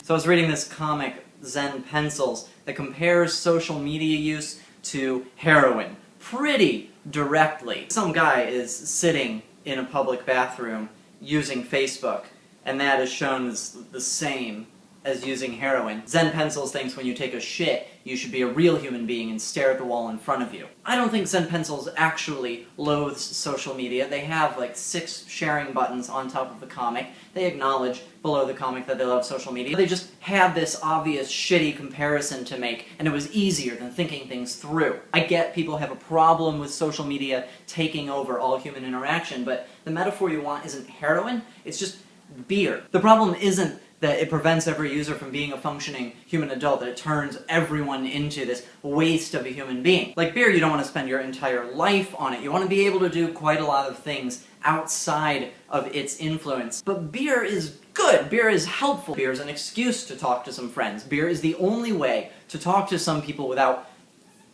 So I was reading this comic, Zen Pencils, that compares social media use to heroin pretty directly. Some guy is sitting in a public bathroom using Facebook, and that is shown as the same as using heroin. Zen Pencils thinks when you take a shit, you should be a real human being and stare at the wall in front of you. I don't think Zen Pencils actually loathes social media. They have like 6 sharing buttons on top of the comic. They acknowledge below the comic that they love social media. They just had this obvious shitty comparison to make, and it was easier than thinking things through. I get people have a problem with social media taking over all human interaction, but the metaphor you want isn't heroin, it's just beer. The problem isn't that it prevents every user from being a functioning human adult, that it turns everyone into this waste of a human being. Like beer, you don't want to spend your entire life on it. You want to be able to do quite a lot of things outside of its influence. But beer is good. Beer is helpful. Beer is an excuse to talk to some friends. Beer is the only way to talk to some people without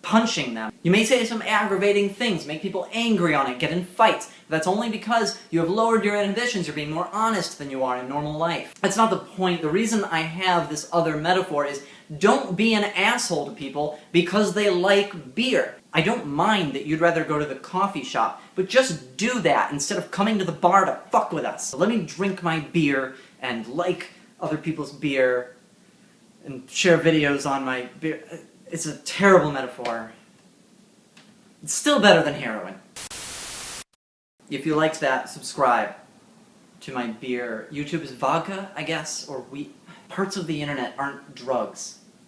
punching them. You may say some aggravating things, make people angry on it, get in fights. That's only because you have lowered your inhibitions, you're being more honest than you are in normal life. That's not the point. The reason I have this other metaphor is don't be an asshole to people because they like beer. I don't mind that you'd rather go to the coffee shop, but just do that instead of coming to the bar to fuck with us. So let me drink my beer and like other people's beer and share videos on my beer. It's a terrible metaphor. It's still better than heroin. If you liked that, subscribe to my beer. YouTube is vodka, I guess, or wheat. Parts of the internet aren't drugs.